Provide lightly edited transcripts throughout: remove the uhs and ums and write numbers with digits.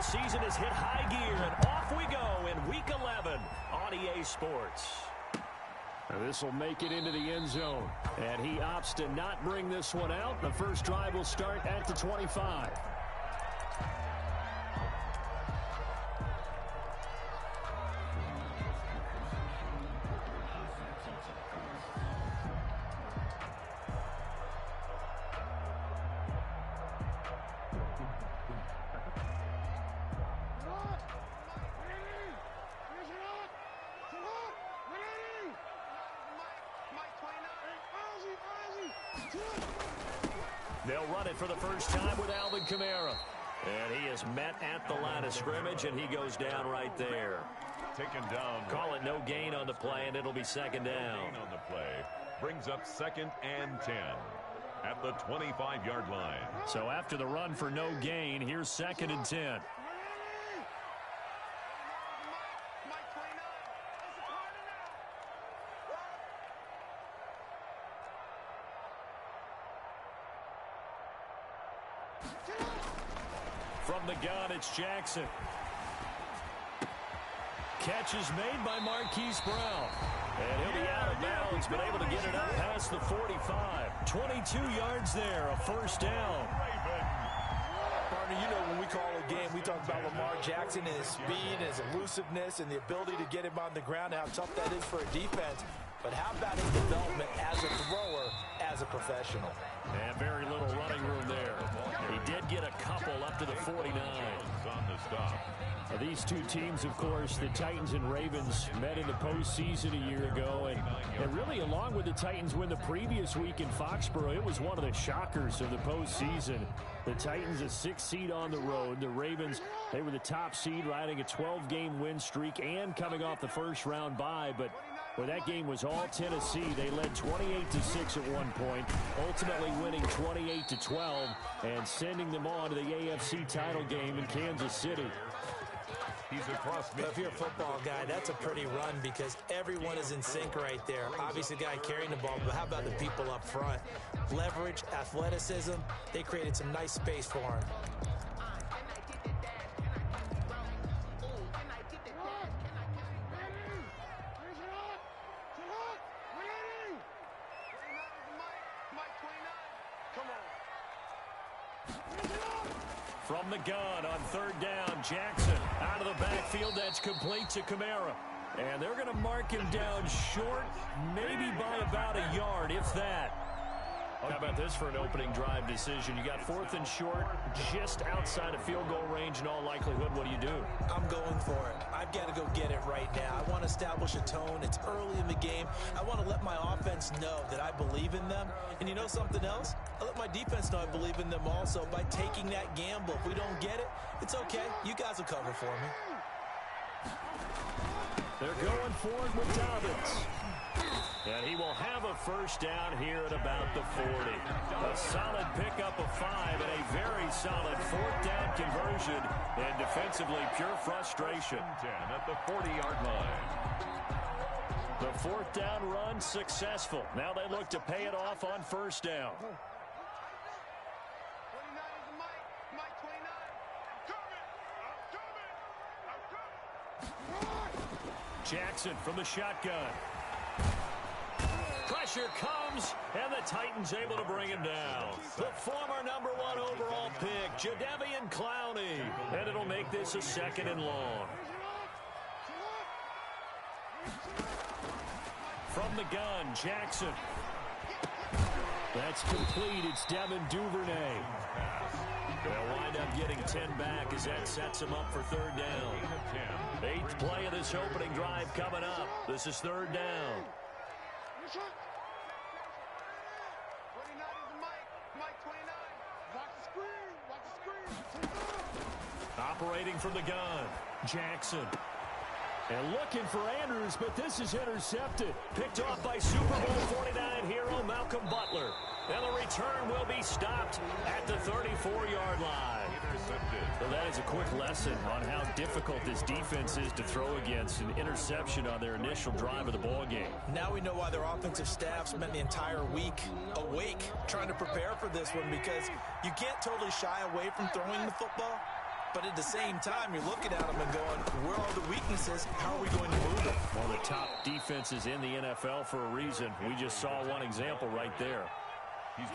football season has hit high gear, and off we go in Week 11 on EA Sports. This will make it into the end zone, and he opts to not bring this one out. The first drive will start at the 25. They'll run it for the first time with Alvin Kamara. And he is met at the line of scrimmage, and he goes down right there. Taken down. Call it no gain on the play, and it'll be second down. Gain on the play brings up 2nd and 10 at the 25-yard line. So after the run for no gain, here's 2nd and 10. From the gun, it's Jackson. Catch is made by Marquise Brown. And he'll be out of bounds, but able to get it up past the 45. 22 yards there, a first down. Partner, you know when we call a game, we talk about Lamar Jackson and his speed and his elusiveness and the ability to get him on the ground and how tough that is for a defense. But how about his development as a thrower, as a professional? And very little running room there. He did get a couple up to the 49. On the stop. These two teams, of course, the Titans and Ravens, met in the postseason a year ago. And really, along with the Titans win the previous week in Foxborough, it was one of the shockers of the postseason. The Titans, a 6th seed on the road. The Ravens, they were the top seed, riding a 12-game win streak and coming off the first-round bye. But well, that game was all Tennessee. They led 28-6 at one point, ultimately winning 28-12 and sending them on to the AFC title game in Kansas City. He's across midfield. If you're a football guy, that's a pretty run because everyone is in sync right there. Obviously, the guy carrying the ball, but how about the people up front? Leverage, athleticism, they created some nice space for him. From the gun on 3rd down, Jackson out of the backfield. That's complete to Kamara. And they're going to mark him down short, maybe by about a yard, if that. How about this for an opening drive decision? You got 4th and short, just outside of field goal range in all likelihood. What do? I'm going for it. I've got to go get it right now. I want to establish a tone. It's early in the game. I want to let my offense know that I believe in them. And you know something else? I let my defense know I believe in them also by taking that gamble. If we don't get it, it's okay. You guys will cover for me. They're going forward with Dobbins. And he will have a first down here at about the 40. A solid pickup of 5 and a very solid 4th down conversion. And defensively, pure frustration. 10 at the 40-yard line. The 4th down run successful. Now they look to pay it off on first down. Jackson from the shotgun. Pressure comes, and the Titans able to bring him down. The former #1 overall pick, Jadeveon Clowney. And it'll make this a 2nd and long. From the gun, Jackson. That's complete. It's Devin Duvernay. They'll wind up getting 10 back as that sets him up for 3rd down. 8th play of this opening drive coming up. This is 3rd down. Operating from the gun, Jackson. And looking for Andrews, but this is intercepted. Picked off by Super Bowl 49 hero Malcolm Butler. And the return will be stopped at the 34-yard line. So that is a quick lesson on how difficult this defense is to throw against. An interception on their initial drive of the ball game. Now we know why their offensive staff spent the entire week awake trying to prepare for this one, because you can't totally shy away from throwing the football. But at the same time, you're looking at them and going, where are the weaknesses? How are we going to move them? One of the top defenses in the NFL for a reason. We just saw one example right there.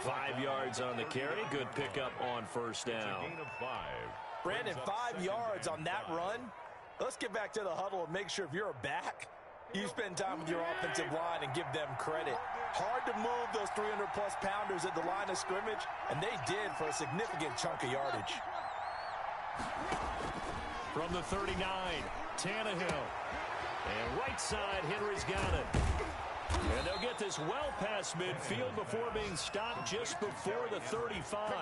5 yards on the carry. Good pickup on first down. Gain of 5. Brandon, 5 yards on that run. Let's get back to the huddle and make sure if you're a back, you spend time with your offensive line and give them credit. Hard to move those 300-plus pounders at the line of scrimmage, and they did for a significant chunk of yardage. From the 39, Tannehill. And right side, Henry's got it. And they'll get this well past midfield before being stopped just before the 35.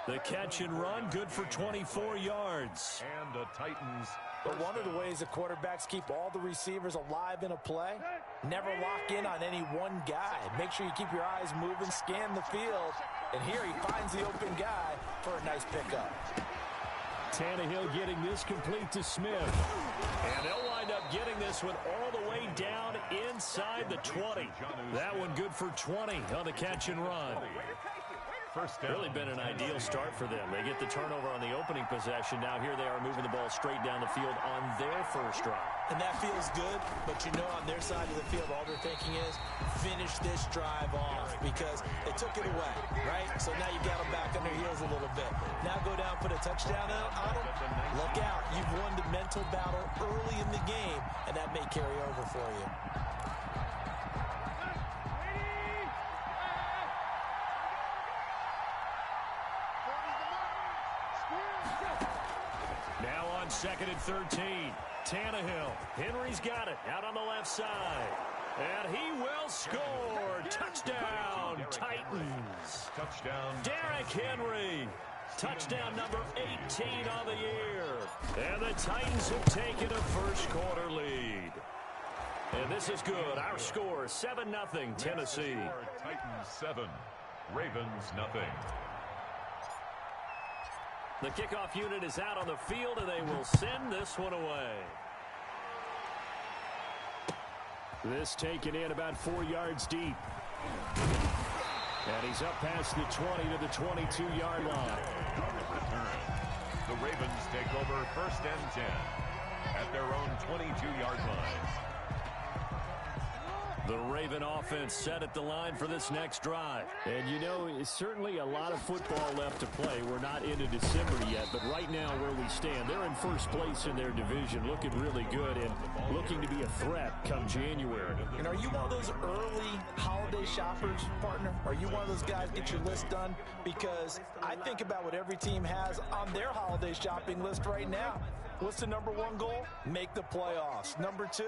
The catch and run, good for 24 yards. And the Titans. But one of the ways the quarterbacks keep all the receivers alive in a play, never lock in on any one guy. Make sure you keep your eyes moving, scan the field. And here he finds the open guy for a nice pickup. Tannehill getting this complete to Smith. And they'll wind up getting this one all the way down inside the 20. That one good for 20 on the catch and run. First down. Really been an ideal start for them. They get the turnover on the opening possession. Now here they are moving the ball straight down the field on their first drive. And that feels good, but you know on their side of the field, all they're thinking is finish this drive off because they took it away, right? So now you got them back on their heels a little bit. Now go down, put a touchdown on them. Look out. You've won the mental battle early in the game, and that may carry over for you. Now on 2nd and 13. Tannehill. Henry's got it out on the left side. And he will score. Touchdown, Titans. Touchdown. Derrick Henry. Touchdown number 18 on the year. And the Titans have taken a first quarter lead. And this is good. Our score, 7-0 Tennessee. Titans 7. Ravens nothing. The kickoff unit is out on the field, and they will send this one away. This taken in about 4 yards deep. And he's up past the 20 to the 22-yard line. The Ravens take over 1st and 10 at their own 22-yard line. The Raven offense set at the line for this next drive. And, you know, it's certainly a lot of football left to play. We're not into December yet, but right now where we stand, they're in first place in their division, looking really good and looking to be a threat come January. And are you one of those early holiday shoppers, partner? Are you one of those guys get your list done? Because I think about what every team has on their holiday shopping list right now. What's the number one goal? Make the playoffs. Number 2?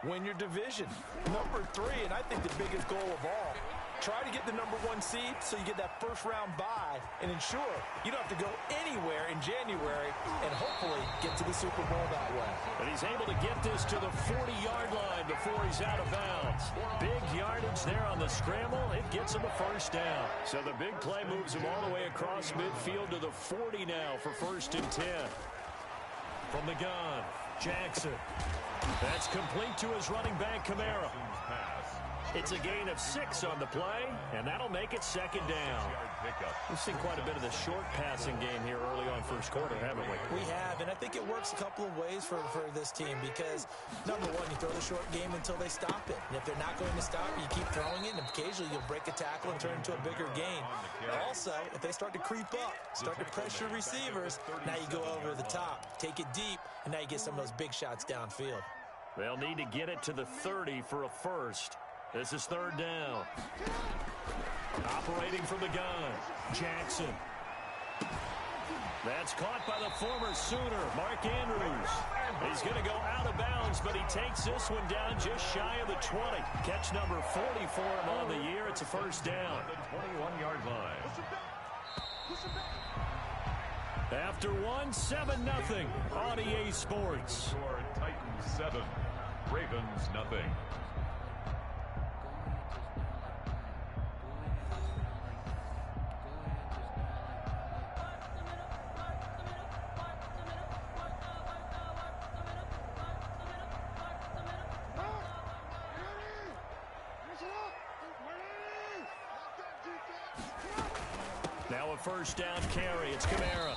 Win your division. Number 3, and I think the biggest goal of all, try to get the number 1 seed so you get that first-round bye and ensure you don't have to go anywhere in January and hopefully get to the Super Bowl that way. And he's able to get this to the 40-yard line before he's out of bounds. Big yardage there on the scramble. It gets him a first down. So the big play moves him all the way across midfield to the 40 now for 1st and 10. From the gun, Jackson. That's complete to his running back, Kamara. It's a gain of 6 on the play, and that'll make it 2nd down. We've seen quite a bit of the short passing game here early on first quarter, haven't we? We have, and I think it works a couple of ways for this team because, number 1, you throw the short game until they stop it. And if they're not going to stop it, you keep throwing it, and occasionally you'll break a tackle and turn it into a bigger gain. Also, if they start to creep up, start to pressure receivers, now you go over the top, take it deep, and now you get some of those big shots downfield. They'll need to get it to the 30 for a first. This is 3rd down. Operating from the gun, Jackson. That's caught by the former Sooner, Mark Andrews. He's going to go out of bounds, but he takes this one down just shy of the 20. Catch number 40 for him on the year. It's a first down. The 21-yard line. After 7-0 on EA Sports. Titans 7, Ravens nothing. Now a first down carry. It's Kamara.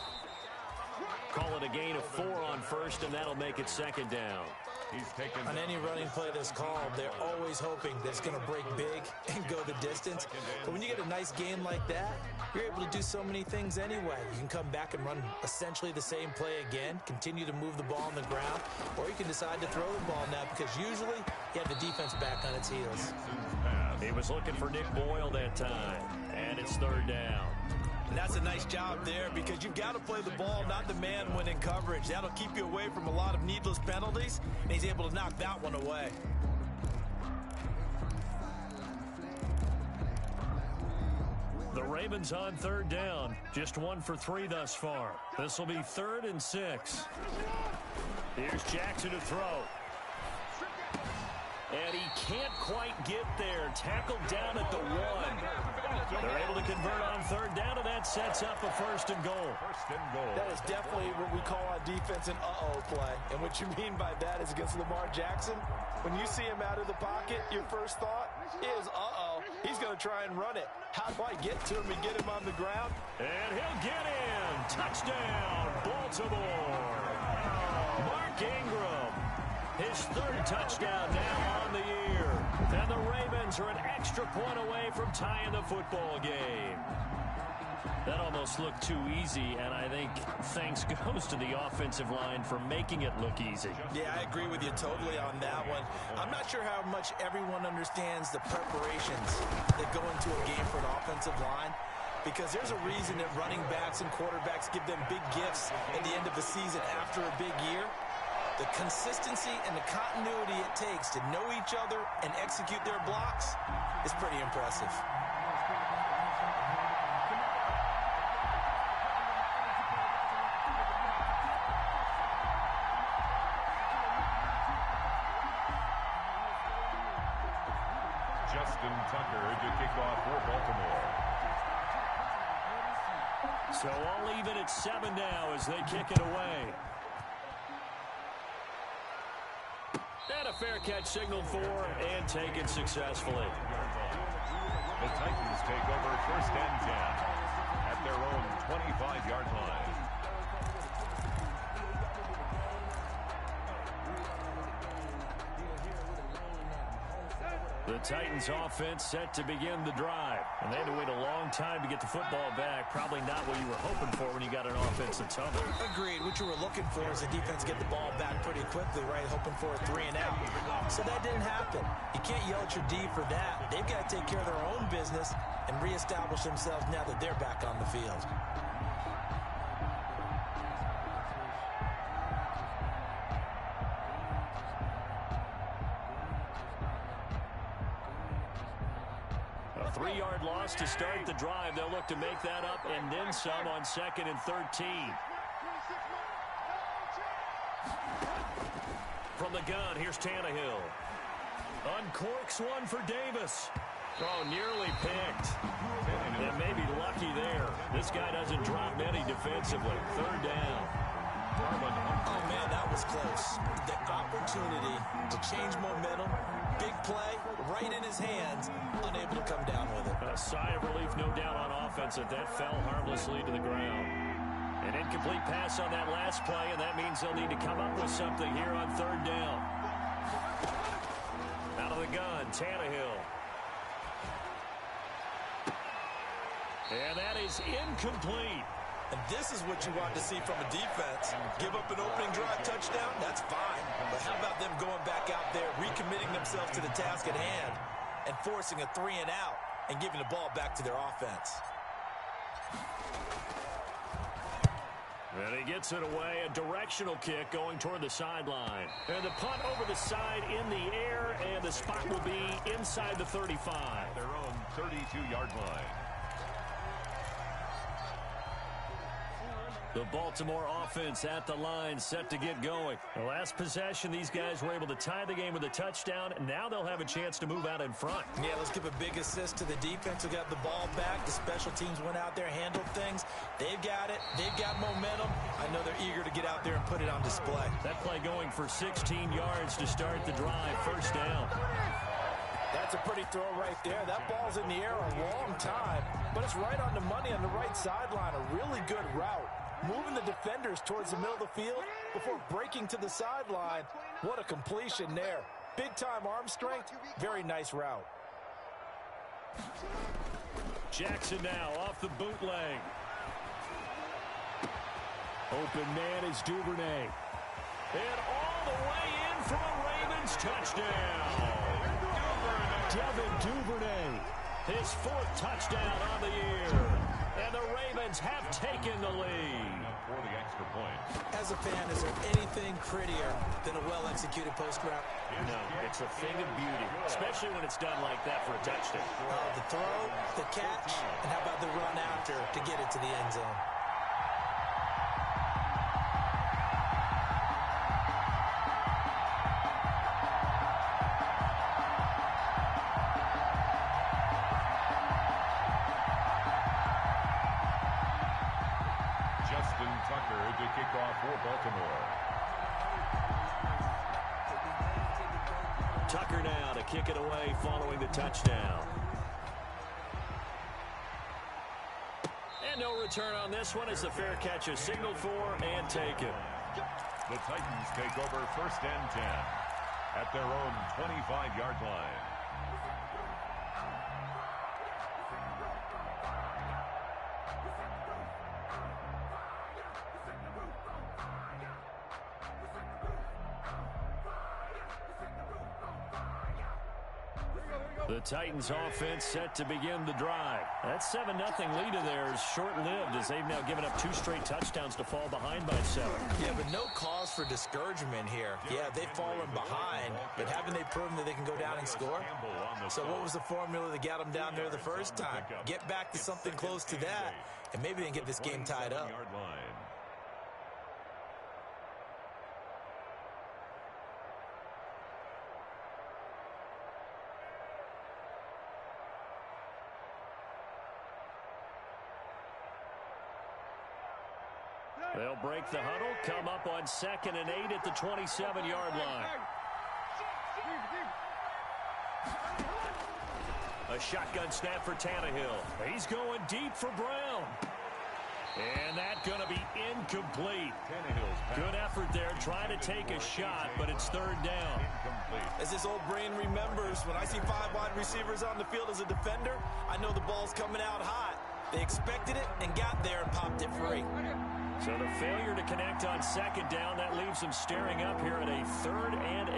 Call it a gain of 4 on first, and that'll make it second down. He's taken on any running play that's called, they're always hoping that it's going to break big and go the distance. But when you get a nice game like that, you're able to do so many things anyway. You can come back and run essentially the same play again, continue to move the ball on the ground, or you can decide to throw the ball now because usually you have the defense back on its heels. He was looking for Nick Boyle that time, and it's third down. And that's a nice job there because you've got to play the ball, not the man when in coverage. That'll keep you away from a lot of needless penalties, and he's able to knock that one away. The Ravens on third down, just 1 for 3 thus far. This will be 3rd and 6. Here's Jackson to throw. And he can't quite get there. Tackled down at the 1. They're able to convert on third down, and that sets up a 1st and goal. That is definitely what we call on defense an uh-oh play. And what you mean by that is against Lamar Jackson, when you see him out of the pocket, your first thought is, uh-oh, he's going to try and run it. How do I get to him and get him on the ground? And he'll get in. Touchdown, Baltimore. Mark Ingram. His 3rd touchdown now on the year. And the Ravens are an extra point away from tying the football game. That almost looked too easy, and I think thanks goes to the offensive line for making it look easy. Yeah, I agree with you totally on that one. I'm not sure how much everyone understands the preparations that go into a game for an offensive line, because there's a reason that running backs and quarterbacks give them big gifts at the end of the season after a big year. The consistency and the continuity it takes to know each other and execute their blocks is pretty impressive. Justin Tucker to kick off for Baltimore. So I'll leave it at 7 now as they kick it away. And a fair catch signaled for and taken successfully. The Titans take over 1st and 10 at their own 25-yard line. The Titans offense set to begin the drive. And they had to wait a long time to get the football back. Probably not what you were hoping for when you got an offense that's humming. Agreed. What you were looking for is the defense get the ball back pretty quickly, right? Hoping for a 3 and out. So that didn't happen. You can't yell at your D for that. They've got to take care of their own business and reestablish themselves now that they're back on the field. A 3-yard loss to start the drive. They'll look to make that up and then some on 2nd and 13. From the gun, here's Tannehill. Uncorks one for Davis. Oh, nearly picked. And maybe lucky there. This guy doesn't drop many defensively. 3rd down. Oh, man, that was close. The opportunity to change momentum, big play, right in his hands, unable to come down with it. A sigh of relief, no doubt, on offense that fell harmlessly to the ground. An incomplete pass on that last play, and that means they'll need to come up with something here on 3rd down. Out of the gun, Tannehill. And that is incomplete. And this is what you want to see from a defense. Give up an opening drive touchdown, that's fine. But how about them going back out there, recommitting themselves to the task at hand, and forcing a 3 and out, and giving the ball back to their offense? And he gets it away, a directional kick going toward the sideline. And the punt over the side in the air, and the spot will be inside the 35. Their own 32-yard line. The Baltimore offense at the line, set to get going. The last possession, these guys were able to tie the game with a touchdown, and now they'll have a chance to move out in front. Yeah, let's give a big assist to the defense who got the ball back. The special teams went out there, handled things. They've got it. They've got momentum. I know they're eager to get out there and put it on display. That play going for 16 yards to start the drive. 1st down. That's a pretty throw right there. That ball's in the air a long time, but it's right on the money on the right sideline. A really good route. moving the defenders towards the middle of the field before breaking to the sideline. What a completion there. Big-time arm strength. Very nice route. Jackson now off the bootleg. Open man is Duvernay. And all the way in for a Ravens touchdown. Devin Duvernay, his 4th touchdown on the year. And the Ravens have taken the lead. For the extra point. As a fan, is there anything prettier than a well-executed post route? No, it's a thing of beauty, especially when it's done like that for a touchdown. The throw, the catch, and how about the run after to get it to the end zone? To kick off for Baltimore. Tucker now to kick it away following the touchdown. And no return on this one as the fair catch is signaled for and taken. The Titans take over 1st and 10 at their own 25-yard line. The Titans offense set to begin the drive. That 7-0 lead of theirs short-lived as they've now given up 2 straight touchdowns to fall behind by 7. Yeah, but no cause for discouragement here. Yeah, they've fallen behind, but haven't they proven that they can go down and score? So what was the formula that got them down there the first time? Get back to something close to that, and maybe they can get this game tied up. They'll break the huddle, come up on 2nd and 8 at the 27-yard line. A shotgun snap for Tannehill. He's going deep for Brown. And that's going to be incomplete. Good effort there, trying to take a shot, but it's 3rd down. As this old brain remembers, when I see 5 wide receivers on the field as a defender, I know the ball's coming out hot. They expected it and got there and popped it free. So the failure to connect on 2nd down, that leaves them staring up here at a 3rd and 8.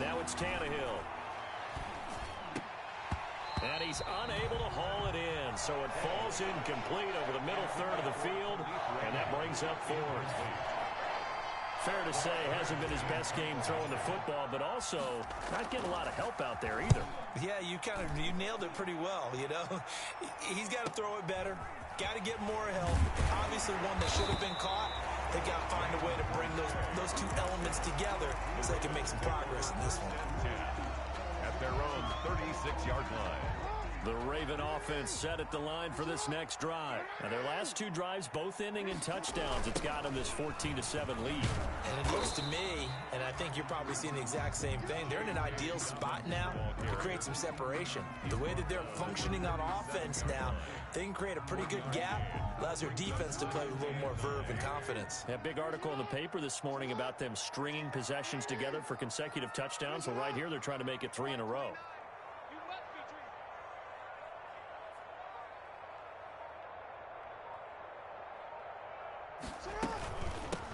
Now it's Tannehill. And he's unable to haul it in, so it falls incomplete over the middle third of the field, and that brings up 4th. Fair to say, hasn't been his best game throwing the football, but also not getting a lot of help out there either. Yeah, you nailed it pretty well, you know. He's got to throw it better. Got to get more help. Obviously one that should have been caught. They got to find a way to bring those 2 elements together so they can make some progress in this one. At their own 36-yard line. The Raven offense set at the line for this next drive. Now their last 2 drives both ending in touchdowns. It's got them this 14-7 lead. And it looks to me, and I think you're probably seeing the exact same thing, they're in an ideal spot now to create some separation. The way that they're functioning on offense now, they can create a pretty good gap. Allows their defense to play with a little more verve and confidence. A big article in the paper this morning about them stringing possessions together for consecutive touchdowns. Well, right here they're trying to make it 3 in a row.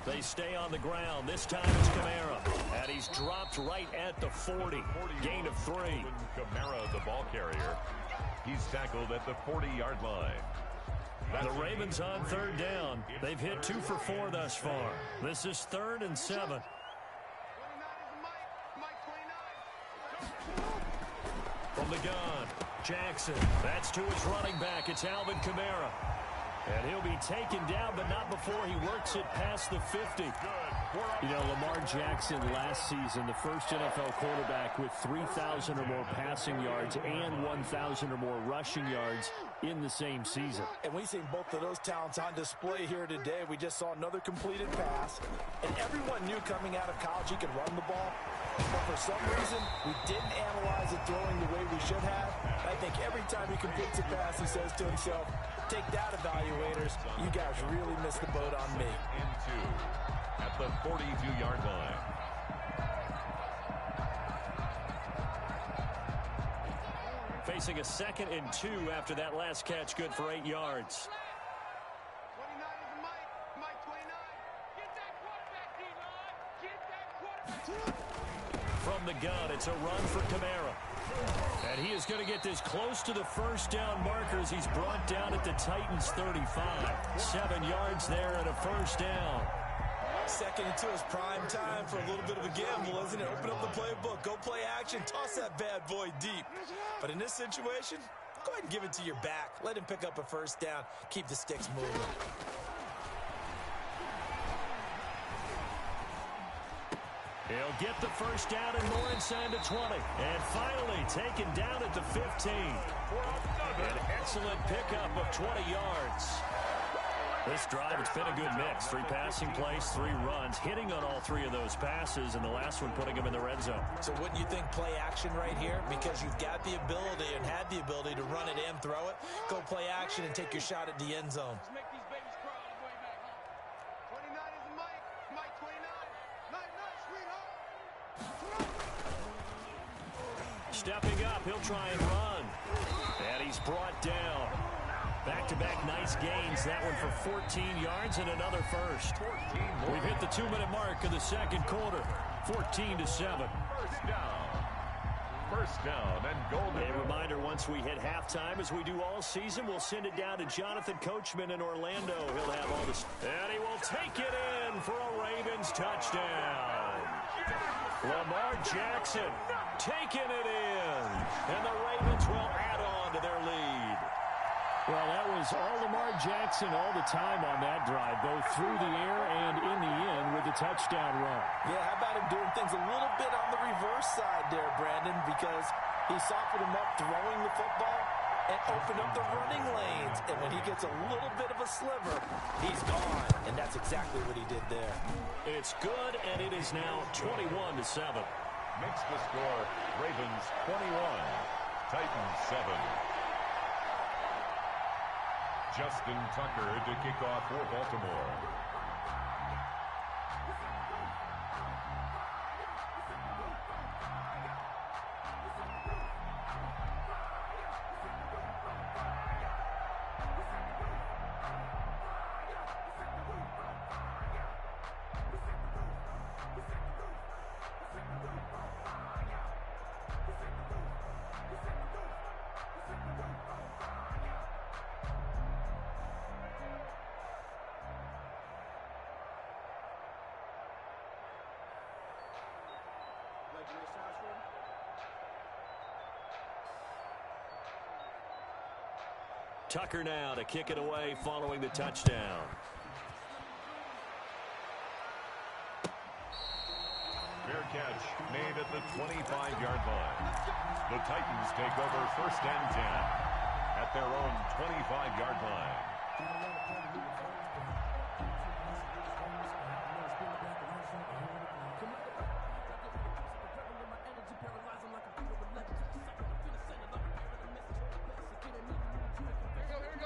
They stay on the ground. This time it's Kamara. And he's dropped right at the 40. Gain of 3. Kamara, the ball carrier. He's tackled at the 40-yard line. The Ravens on 3rd down. They've hit 2 for 4 thus far. This is 3rd and 7. From the gun, Jackson. That's to his running back. It's Alvin Kamara. And he'll be taken down, but not before he works it past the 50. You know, Lamar Jackson last season, the first NFL quarterback with 3,000 or more passing yards and 1,000 or more rushing yards in the same season. And we've seen both of those talents on display here today. We just saw another completed pass. And everyone knew coming out of college he could run the ball. But for some reason, we didn't analyze it throwing the way we should have. I think every time he completes a pass, he says to himself, Take that, evaluators. You guys really missed the boat on me. And 2 at the 42-yard line. Facing a 2nd and 2 after that last catch, good for 8 yards. 29 is Mike 29. Get that quarterback, D-line. Get that quarterback. From the gun, it's a run for Kamara. And he is going to get this close to the first down markers. He's brought down at the Titans' 35. 7 yards there and a first down. 2nd and 2 is prime time for a little bit of a gamble, isn't it? Open up the playbook, go play action, toss that bad boy deep. But in this situation, go ahead and give it to your back. Let him pick up a first down. Keep the sticks moving. He'll get the first down and more inside the 20. And finally taken down at the 15. An excellent pickup of 20 yards. This drive, it's been a good mix. 3 passing plays, 3 runs, hitting on all 3 of those passes, and the last one putting him in the red zone. So wouldn't you think play action right here? Because you've got the ability and had the ability to run it and throw it. Go play action and take your shot at the end zone. Let's make these babies cry on the way back home. 29 is Mike 29. Night, sweetheart. Stepping up, he'll try and run. And he's brought down. Back-to-back nice gains. That one for 14 yards and another first. We've hit the 2-minute mark of the second quarter. 14-7. First down and goal. A reminder, once we hit halftime, as we do all season, we'll send it down to Jonathan Coachman in Orlando. He'll have all this. And he will take it in for a Ravens touchdown. Lamar Jackson taking it in. And the Ravens will add on to their lead. Well, that was all Lamar Jackson all the time on that drive, both through the air and in the end with the touchdown run. Yeah, how about him doing things a little bit on the reverse side there, Brandon, because he softened him up throwing the football and opened up the running lanes. And when he gets a little bit of a sliver, he's gone. And that's exactly what he did there. It's good, and it is now 21-7. Makes the score Ravens 21, Titans 7. Justin Tucker to kick off for Baltimore. Tucker now to kick it away following the touchdown. Fair catch made at the 25-yard line. The Titans take over 1st and 10 at their own 25-yard line.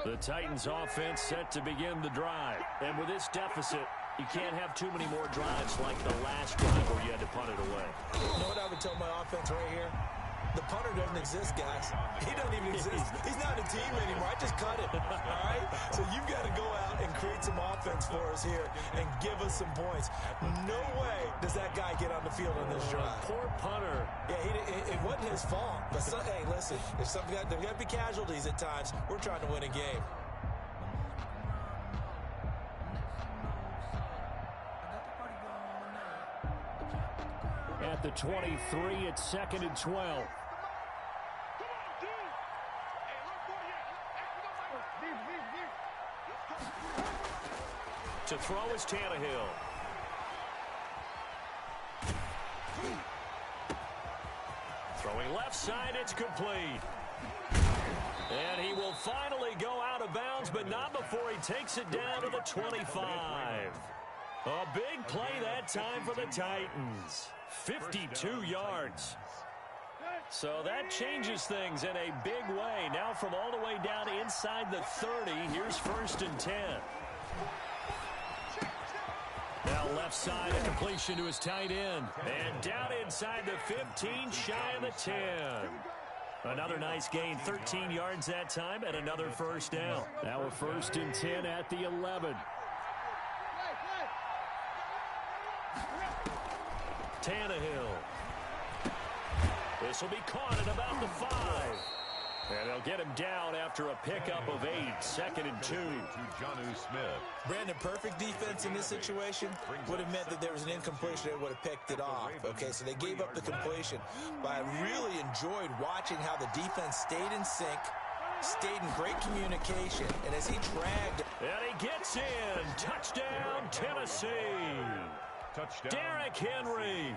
The Titans offense set to begin the drive. And with this deficit, you can't have too many more drives like the last drive where you had to punt it away. You know what I would tell my offense right here? The punter doesn't exist, guys. He doesn't even exist. He's not a team anymore. I just cut him, all right? So you've got to go out and create some offense for us here and give us some points. No way does that guy get on the field on this drive. Poor punter. Yeah, it wasn't his fault. But hey, listen, there's got to be casualties at times. We're trying to win a game. At the 23, it's 2nd and 12. To throw is Tannehill. Throwing left side, it's complete. And he will finally go out of bounds, but not before he takes it down to the 25. A big play that time for the Titans. 52 yards. So that changes things in a big way. Now from all the way down inside the 30, here's 1st and 10. Now left side, a completion to his tight end. And down inside the 15, shy of the 10. Another nice gain, 13 yards that time, and another 1st down. Now a 1st and 10 at the 11. Tannehill. This will be caught at about the 5. And they'll get him down after a pickup of 8. 2nd and 2. To Jonnu Smith. Brandon, perfect defense in this situation would have meant that there was an incompletion that would have picked it off. Okay, so they gave up the completion. But I really enjoyed watching how the defense stayed in sync, stayed in great communication, and as he dragged. And he gets in. Touchdown, Tennessee. Touchdown. Derrick Henry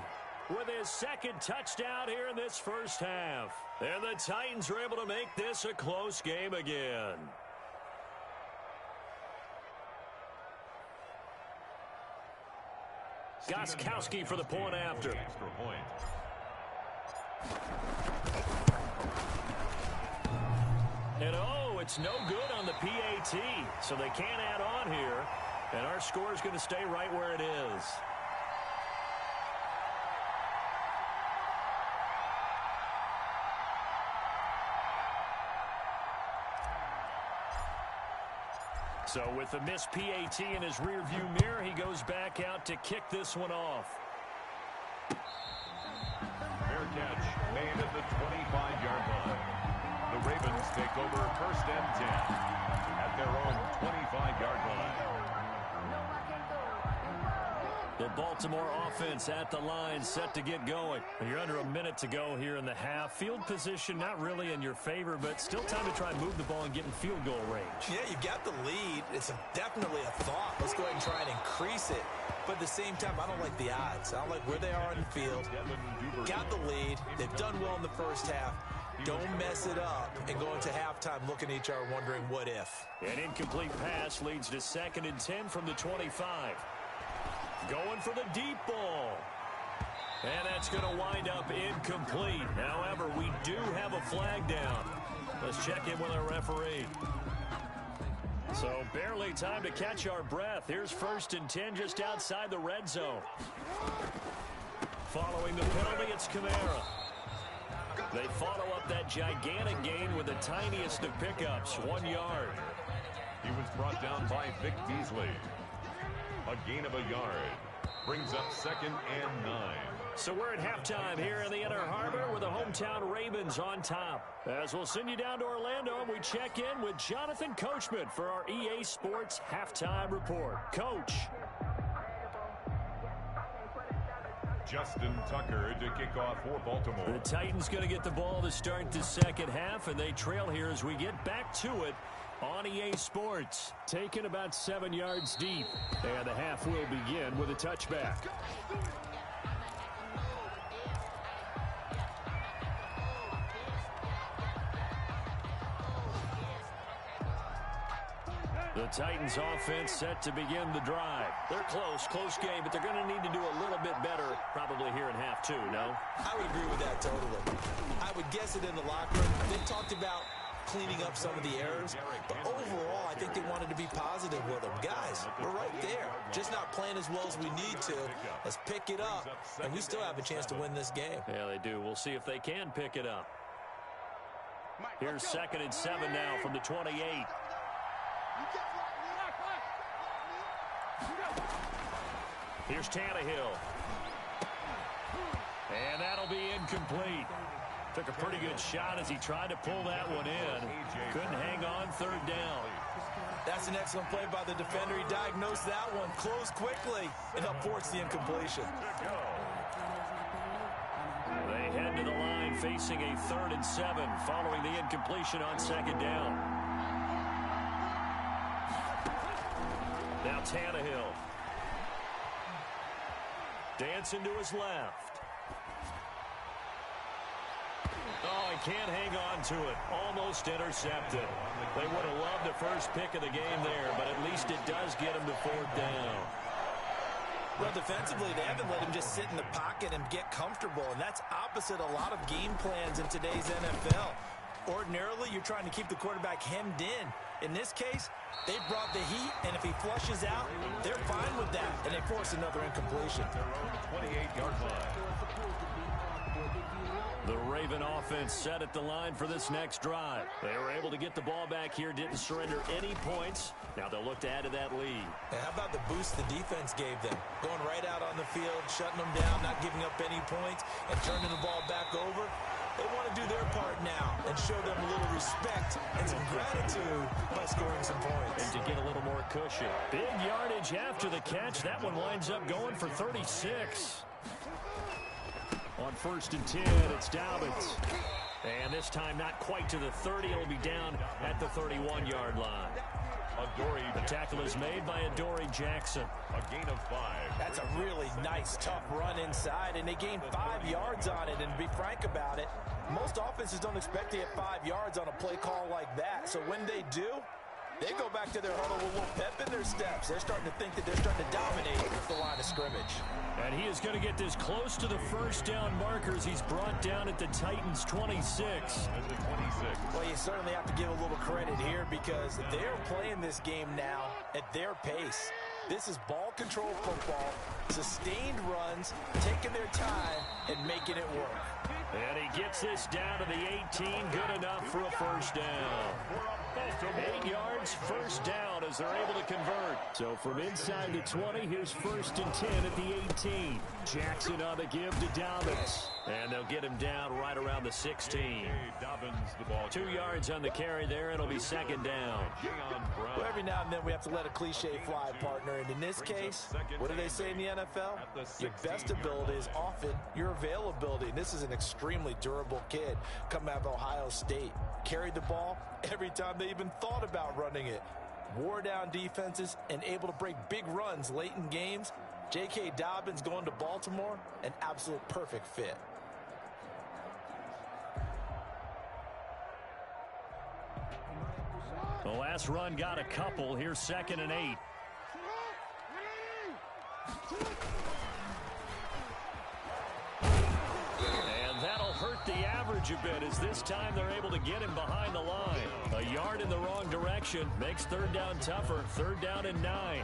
with his 2nd touchdown here in this 1st half. And the Titans are able to make this a close game again. Gostkowski for the point after. And it's no good on the PAT. So they can't add on here. And our score is going to stay right where it is. So with the missed PAT in his rearview mirror, he goes back out to kick this one off. Fair catch made at the 25-yard line. The Ravens take over 1st and 10 at their own 25-yard line. The Baltimore offense at the line, set to get going. You're under a minute to go here in the half. Field position not really in your favor, but still time to try and move the ball and get in field goal range. Yeah, you've got the lead. It's definitely a thought. Let's go ahead and try and increase it. But at the same time, I don't like the odds. I don't like where they are on the field. Got the lead. They've done well in the 1st half. Don't mess it up and go into halftime looking at each other wondering what if. An incomplete pass leads to 2nd and 10 from the 25. Going for the deep ball. And that's going to wind up incomplete. However, we do have a flag down. Let's check in with our referee. So barely time to catch our breath. Here's 1st and 10 just outside the red zone. Following the penalty, it's Kamara. They follow up that gigantic gain with the tiniest of pickups, 1 yard. He was brought down by Vic Beasley. A gain of a yard. Brings up 2nd and 9. So we're at halftime here in the Inner Harbor with the hometown Ravens on top. As we'll send you down to Orlando, we check in with Jonathan Coachman for our EA Sports Halftime Report. Coach. Justin Tucker to kick off for Baltimore. The Titans going to get the ball to start the 2nd half, and they trail here as we get back to it on EA Sports. Taken about 7 yards deep, and the half will begin with a touchback. The Titans offense set to begin the drive. They're close game, but they're going to need to do a little bit better probably here in half 2, no? I would agree with that totally. I would guess it in the locker room. They talked about cleaning up some of the errors, but overall, I think they wanted to be positive with them. Guys, we're right there. Just not playing as well as we need to. Let's pick it up, and we still have a chance to win this game. Yeah, they do. We'll see if they can pick it up. Here's 2nd and 7 now from the 28. Here's Tannehill. And that'll be incomplete. Took a pretty good shot as he tried to pull that one in. Couldn't hang on 3rd down. That's an excellent play by the defender. He diagnosed that one, closed quickly, and helped force the incompletion. They head to the line facing a 3rd and 7 following the incompletion on 2nd down. Now Tannehill. Dancing to his left. Oh, he can't hang on to it. Almost intercepted. They would have loved the first pick of the game there, but at least it does get him to 4th down. Well, defensively, they haven't let him just sit in the pocket and get comfortable, and that's opposite a lot of game plans in today's NFL. Ordinarily, you're trying to keep the quarterback hemmed in. In this case, they brought the heat, and if he flushes out, they're fine with that, and they force another incompletion. 28-yard line. The Raven offense set at the line for this next drive. They were able to get the ball back here, didn't surrender any points. Now they'll look to add to that lead. And how about the boost the defense gave them? Going right out on the field, shutting them down, not giving up any points, and turning the ball back over. They want to do their part now and show them a little respect and some gratitude by scoring some points. And to get a little more cushion. Big yardage after the catch. That one winds up going for 36. On 1st and 10, it's Dobbins. And this time not quite to the 30. It'll be down at the 31-yard line. The tackle is made by Adoree Jackson. A gain of 5. That's a really nice, tough run inside, and they gained 5 yards on it. And to be frank about it, most offenses don't expect to get 5 yards on a play call like that. So when they do, they go back to their huddle with a little pep in their steps. They're starting to think that they're starting to dominate the line of scrimmage. And he is going to get this close to the first down markers. He's brought down at the Titans' 26. Well, you certainly have to give a little credit here because they're playing this game now at their pace. This is ball control football, sustained runs, taking their time, and making it work. And he gets this down to the 18. Good enough for a first down. 8 yards, first down as they're able to convert. So from inside the 20, here's 1st and 10 at the 18. Jackson on the give to Dobbins. And they'll get him down right around the 16. Dobbins, the ball. 2 yards on the carry there. It'll be 2nd down. Well, every now and then we have to let a cliche fly, partner. And in this case, what do they say in the NFL? Your best ability is often your availability. And this is an extremely durable kid coming out of Ohio State. Carried the ball every time they even thought about running it. Wore down defenses and able to break big runs late in games. J.K. Dobbins going to Baltimore, an absolute perfect fit. The last run got a couple. Here's 2nd and 8. And that'll hurt the average a bit as this time they're able to get him behind the line. A yard in the wrong direction makes 3rd down tougher. 3rd down and 9.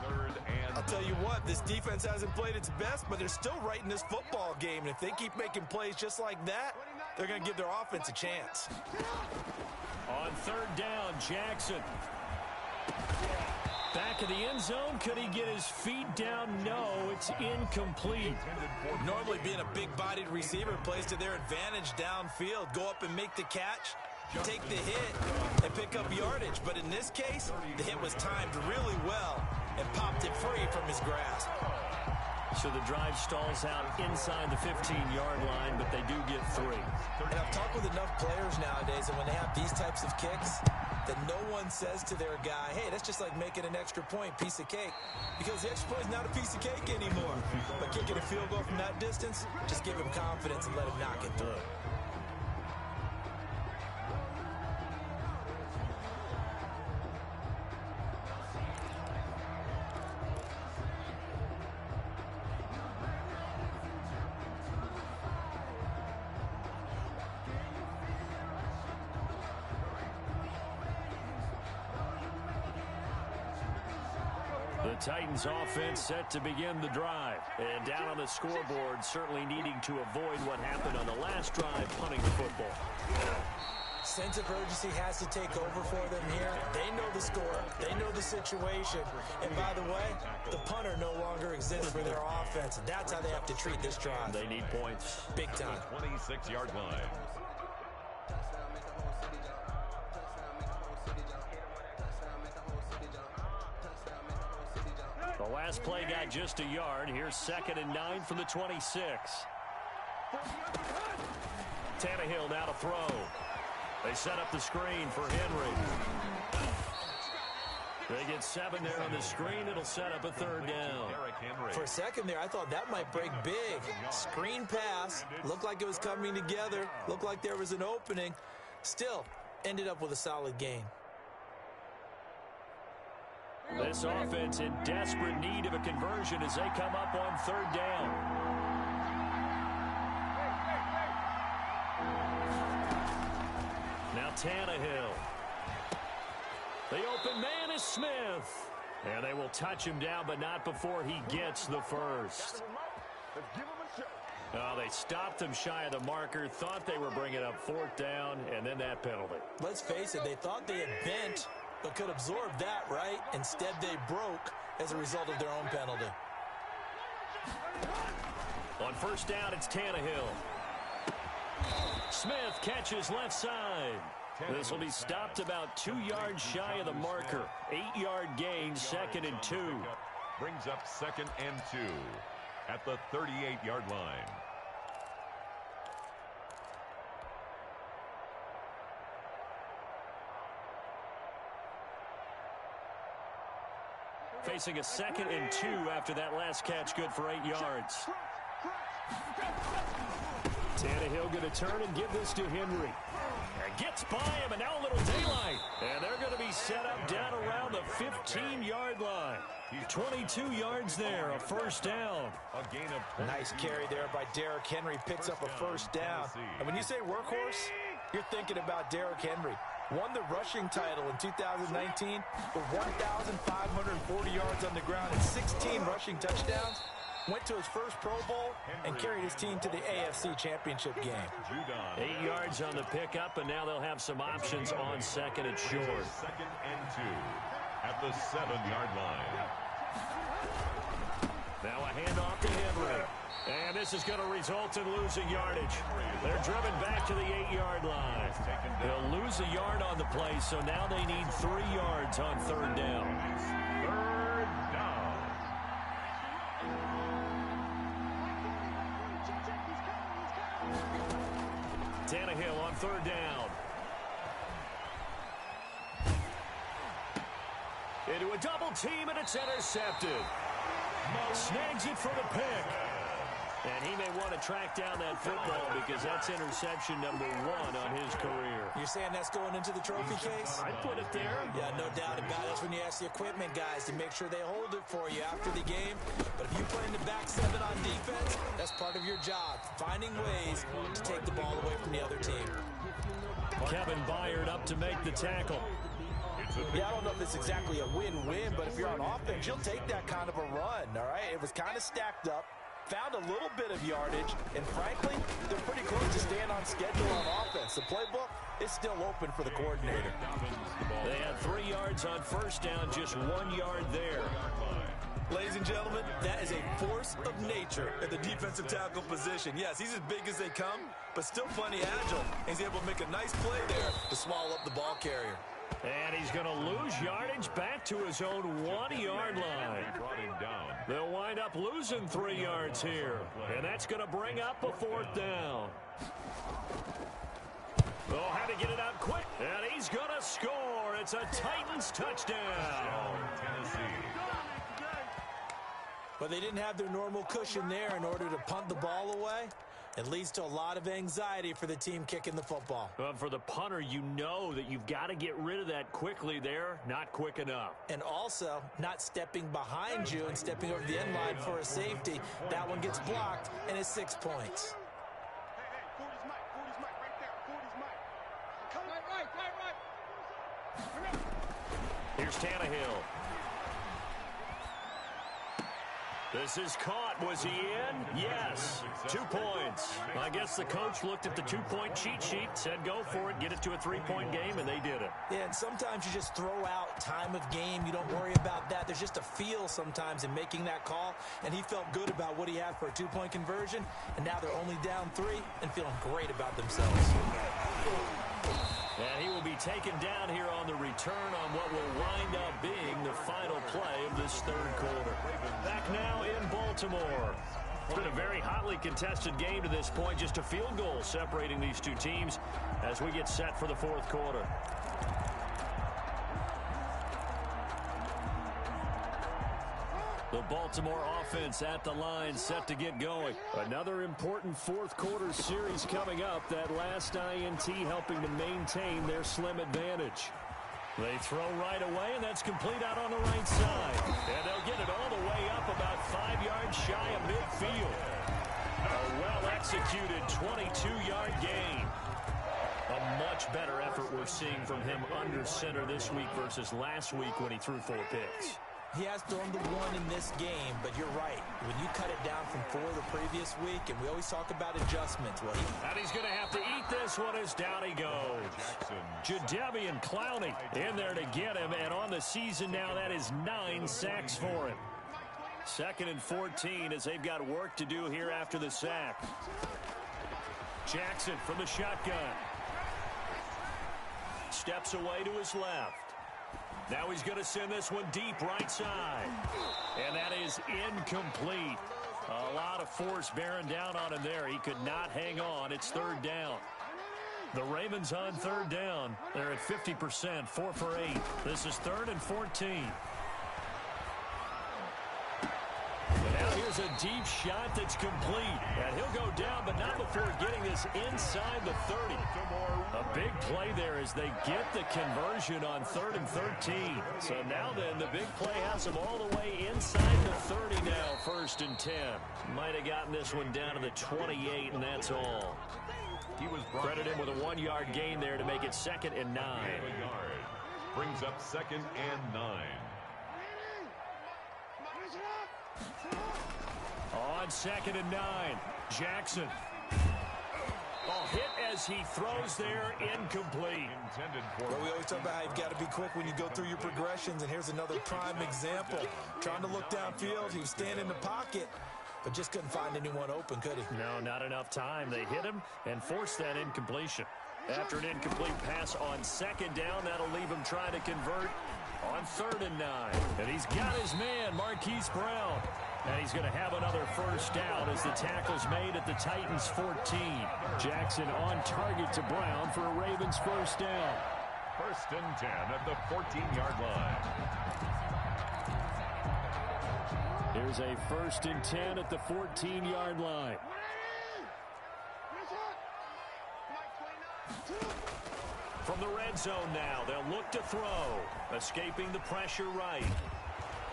I'll tell you what, this defense hasn't played its best, but they're still right in this football game. And if they keep making plays just like that, they're going to give their offense a chance. On 3rd down, Jackson. Back of the end zone. Could he get his feet down? No, it's incomplete. Normally being a big-bodied receiver plays to their advantage downfield. Go up and make the catch, take the hit, and pick up yardage. But in this case, the hit was timed really well and popped it free from his grasp. So the drive stalls out inside the 15-yard line, but they do get 3. And I've talked with enough players nowadays, and when they have these types of kicks, that no one says to their guy, hey, that's just like making an extra point, piece of cake. Because the extra point is not a piece of cake anymore. But kicking a field goal from that distance, just give him confidence and let him knock it through. The Titans offense set to begin the drive. And down on the scoreboard, certainly needing to avoid what happened on the last drive, punting the football. Sense of urgency has to take over for them here. They know the score. They know the situation. And by the way, the punter no longer exists for their offense. And that's how they have to treat this drive. They need points. Big time. 26-yard line. The last play got just a yard. Here's 2nd and 9 from the 26. Tannehill now to throw. They set up the screen for Henry. They get 7 there on the screen. It'll set up a 3rd down. For a second there, I thought that might break big. Screen pass. Looked like it was coming together. Looked like there was an opening. Still, ended up with a solid gain. This offense in desperate need of a conversion as they come up on third down. Now Tannehill. The open man is Smith. And they will touch him down, but not before he gets the first. Oh, they stopped him shy of the marker, thought they were bringing up fourth down, and then that penalty. Let's face it, they thought they had bent, but could absorb that, right? Instead, they broke as a result of their own penalty. On first down, it's Tannehill. Smith catches left side. This will be stopped about 2 yards shy of the marker. 8-yard gain, 2nd and 2. Brings up 2nd and 2 at the 38-yard line. Facing a 2nd and 2 after that last catch, good for 8 yards. Tannehill going to turn and give this to Henry. And gets by him, and now a little daylight. And they're going to be set up down around the 15-yard line. 22 yards there, a first down. A gain of Nice carry there by Derrick Henry, picks up a first down. And when you say workhorse, you're thinking about Derrick Henry. Won the rushing title in 2019 with 1,540 yards on the ground and 16 rushing touchdowns. Went to his first Pro Bowl and carried his team to the AFC Championship game. 8 yards on the pickup, and now they'll have some options on 2nd and short. 2nd and 2 at the 7-yard line. Now a handoff to Henry. And this is going to result in losing yardage. They're driven back to the 8-yard line. They'll lose a yard on the play, so now they need 3 yards on third down. Third down. Tannehill on third down. Into a double team, and it's intercepted. Snags it for the pick. And he may want to track down that football because that's interception number 1 on his career. You're saying that's going into the trophy case? I'd put it there. Yeah, no doubt about it. That's when you ask the equipment guys to make sure they hold it for you after the game. But if you play in the back 7 on defense, that's part of your job, finding ways to take the ball away from the other team. Kevin Byard up to make the tackle. Yeah, I don't know if it's exactly a win-win, but if you're on offense, you'll take that kind of a run, all right? It was kind of stacked up. Found a little bit of yardage, and frankly, they're pretty close to staying on schedule on offense. The playbook is still open for the coordinator. They had 3 yards on first down, just 1 yard there. Ladies and gentlemen, that is a force of nature at the defensive tackle position. Yes, he's as big as they come, but still plenty agile. He's able to make a nice play there to swallow up the ball carrier. And he's going to lose yardage back to his own 1-yard line. They'll wind up losing 3 yards here. And that's going to bring up a fourth down. Oh, had to get it out quick. And he's going to score. It's a Titans touchdown. But they didn't have their normal cushion there in order to punt the ball away. It leads to a lot of anxiety for the team kicking the football. Well, for the punter, you know that you've got to get rid of that quickly there. Not quick enough. And also, not stepping behind you and stepping over the end line for a safety. That one gets blocked, and it's 6 points. Here's Tannehill. This is caught. Was he in? Yes. 2 points. I guess the coach looked at the 2-point cheat sheet, said go for it, get it to a 3-point game, and they did it. Yeah, and sometimes you just throw out time of game. You don't worry about that. There's just a feel sometimes in making that call, and he felt good about what he had for a 2-point conversion, and now they're only down 3 and feeling great about themselves. And he will be taken down here on the return on what will wind up being the final play of this third quarter. Back now in Baltimore. It's been a very hotly contested game to this point. Just a field goal separating these two teams as we get set for the fourth quarter. The Baltimore offense at the line, set to get going. Another important fourth quarter series coming up. That last INT helping to maintain their slim advantage. They throw right away, and that's complete out on the right side. And they'll get it all the way up about 5 yards shy of midfield. A well-executed 22-yard gain. A much better effort we're seeing from him under center this week versus last week when he threw 4 picks. He has thrown the 1 in this game, but you're right. When you cut it down from 4 the previous week, and we always talk about adjustments. Well, and he's going to have to eat this one as down he goes. Jadeveon Clowney in there to get him, and on the season now, that is 9 sacks for him. 2nd and 14 as they've got work to do here after the sack. Jackson from the shotgun. Steps away to his left. Now he's going to send this one deep right side. And that is incomplete. A lot of force bearing down on him there. He could not hang on. It's 3rd down. The Ravens on 3rd down. They're at 50%, 4 for 8. This is 3rd and 14. And now here's a deep shot that's complete. And he'll go down, but not before getting this inside the 30. A big play there as they get the conversion on 3rd and 13. So now then, the big play has them all the way inside the 30 now, 1st and 10. Might have gotten this one down to the 28, and that's all. He was Credit him with a 1-yard gain there to make it 2nd and 9. Brings up 2nd and 9. On 2nd and 9, Jackson. Ball hit as he throws there, incomplete. Well, we always talk about how you've got to be quick when you go through your progressions, and here's another prime example. Trying to look downfield, he was standing in the pocket, but just couldn't find anyone open, could he? No, not enough time. They hit him and forced that incompletion. After an incomplete pass on 2nd down, that'll leave him trying to convert on 3rd and 9. And he's got his man, Marquise Brown. And he's going to have another 1st down as the tackle's made at the Titans' 14. Jackson on target to Brown for a Ravens 1st down. 1st and 10 at the 14-yard line. Here's a 1st and 10 at the 14-yard line. From the red zone now, they'll look to throw. Escaping the pressure right.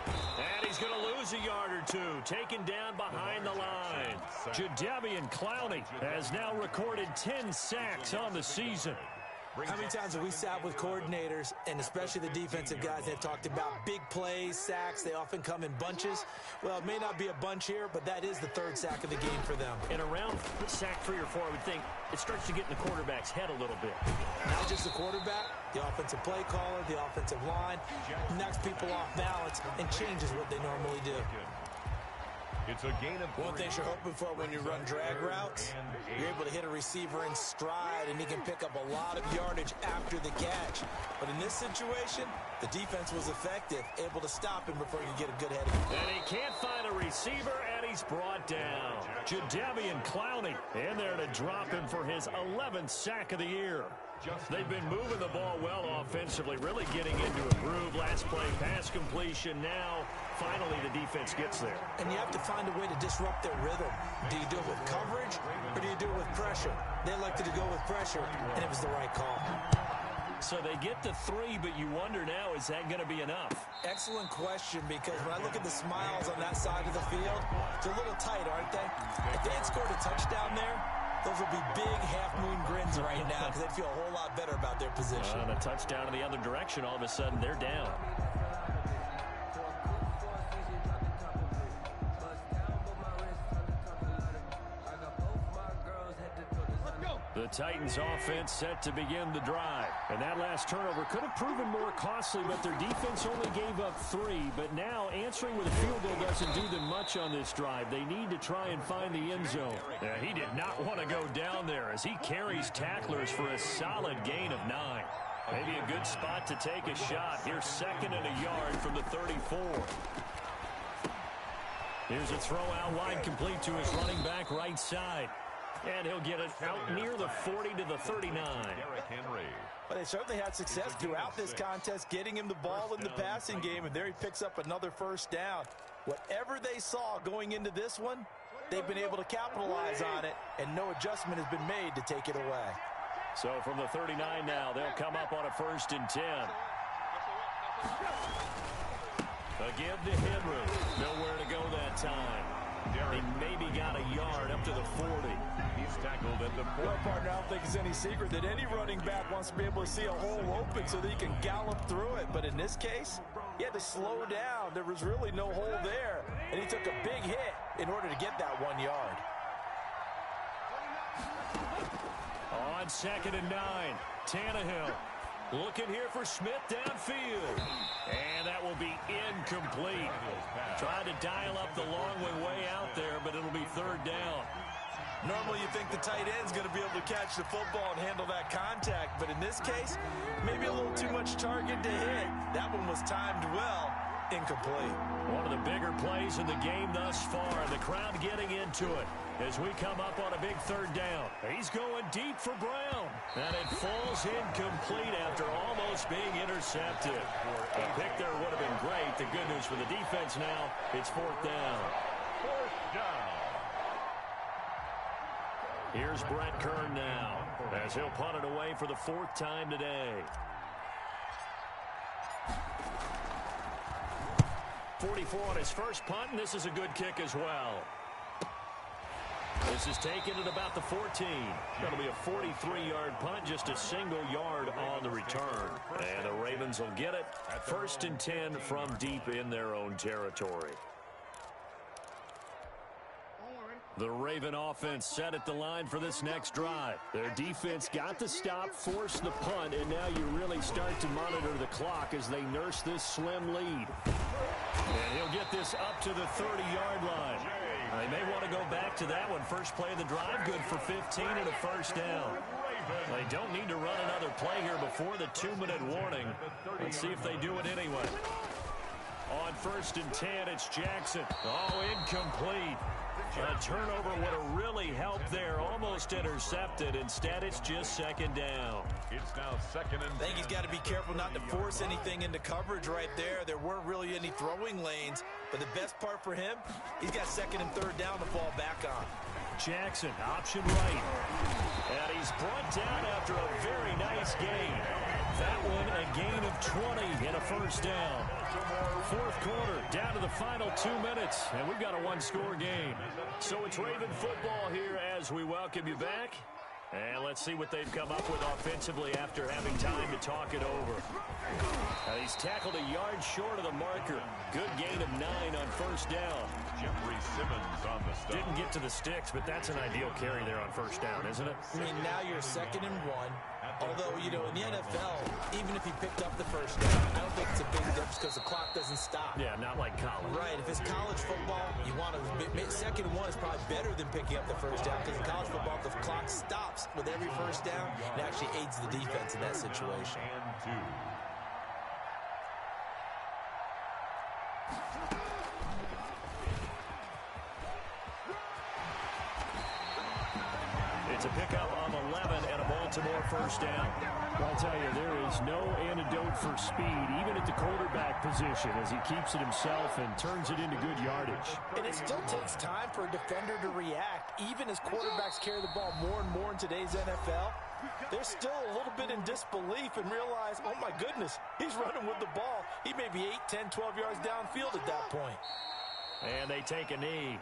And he's going to lose a yard or 2, taken down behind the line. Jadeveon Clowney has now recorded 10 sacks on the season. How many times have we sat with coordinators, and especially the defensive guys, that talked about big plays, sacks? They often come in bunches. Well, it may not be a bunch here, but that is the 3rd sack of the game for them. And around sack 3 or 4, I would think it starts to get in the quarterback's head a little bit. Not just the quarterback, the offensive play caller, the offensive line, knocks people off balance and changes what they normally do. It's a gain of 3. One thing you're hoping for when you run drag routes, you're able to hit a receiver in stride, and he can pick up a lot of yardage after the catch. But in this situation, the defense was effective, able to stop him before he could get a good head. And he can't find a receiver, and he's brought down. Jadeveon Clowney in there to drop him for his 11th sack of the year. They've been moving the ball well offensively, really getting into a groove. Last play, pass completion. Now, finally, the defense gets there. And you have to find a way to disrupt their rhythm. Do you do it with coverage, or do you do it with pressure? They elected to go with pressure, and it was the right call. So they get to 3, but you wonder now, is that going to be enough? Excellent question, because when I look at the smiles on that side of the field, they're a little tight, aren't they? If they had scored a touchdown there, those would be big half-moon grins right now because they'd feel a whole lot better about their position. On a touchdown in the other direction, all of a sudden they're down. The Titans offense set to begin the drive. And that last turnover could have proven more costly, but their defense only gave up 3. But now answering with a field goal doesn't do them much on this drive. They need to try and find the end zone. He did not want to go down there as he carries tacklers for a solid gain of 9. Maybe a good spot to take a shot. Here's 2nd and a yard from the 34. Here's a throw out wide, complete to his running back right side. And he'll get it out near the 40 to the 39. But they certainly had success throughout this contest, getting him the ball in the passing game, and there he picks up another 1st down. Whatever they saw going into this one, they've been able to capitalize on it, and no adjustment has been made to take it away. So from the 39 now, they'll come up on a 1st and 10. Again to Henry. Nowhere to go that time. He maybe got a yard up to the 40. He's tackled at the 40. Well, partner, I don't think it's any secret that any running back wants to be able to see a hole open so that he can gallop through it. But in this case, he had to slow down. There was really no hole there. And he took a big hit in order to get that 1 yard. On 2nd and 9, Tannehill looking here for Smith downfield. And that will be incomplete. Trying to dial up the long way out there, but it'll be 3rd down. Normally you think the tight end's going to be able to catch the football and handle that contact, but in this case, maybe a little too much target to hit. That one was timed well. Incomplete. One of the bigger plays in the game thus far. The crowd getting into it as we come up on a big 3rd down. He's going deep for Brown. And it falls incomplete after almost being intercepted. The pick there would have been great. The good news for the defense now, it's 4th down. 4th down. Here's Brett Kern now as he'll punt it away for the 4th time today. 44 on his first punt, and this is a good kick as well. This is taken at about the 14. That'll be a 43-yard punt, just a single yard on the return. And the Ravens will get it. 1st and 10 from deep in their own territory. The Raven offense set at the line for this next drive. Their defense got the stop, forced the punt, and now you really start to monitor the clock as they nurse this slim lead. And he'll get this up to the 30-yard line. They may want to go back to that one. First play of the drive, good for 15 and a 1st down. They don't need to run another play here before the 2-minute warning. Let's see if they do it anyway. On 1st and 10, it's Jackson. Oh, incomplete. A turnover would have really helped there. Almost intercepted. Instead, it's just 2nd down. It's now 2nd and 10. I think he's got to be careful not to force anything into coverage right there. There weren't really any throwing lanes. But the best part for him, he's got 2nd and 3rd down to fall back on. Jackson, option right. And he's brought down after a very nice gain. That one a gain of 20 and a 1st down. 4th quarter, down to the final 2 minutes, and we've got a 1-score game. So it's Raven football here as we welcome you back. And let's see what they've come up with offensively after having time to talk it over. He's tackled a yard short of the marker. Good gain of 9 on 1st down. Jeffrey Simmons on the stop. Didn't get to the sticks, but that's an ideal carry there on 1st down, isn't it? I mean, now you're 2nd and 1. Although, you know, in the NFL, even if he picked up the 1st down, I don't think it's a big difference because the clock doesn't stop. Yeah, not like college. Right. If it's college football, you want to 2nd and 1 is probably better than picking up the 1st down because in college football, the clock stops with every 1st down. It actually aids the defense in that situation. And 2. It's a pickup on 11 and a Baltimore 1st down. I'll tell you, there is no antidote for speed, even at the quarterback position, as he keeps it himself and turns it into good yardage. And it still takes time for a defender to react. Even as quarterbacks carry the ball more and more in today's NFL, they're still a little bit in disbelief and realize, oh my goodness, he's running with the ball. He may be 8, 10, 12 yards downfield at that point. And they take a knee.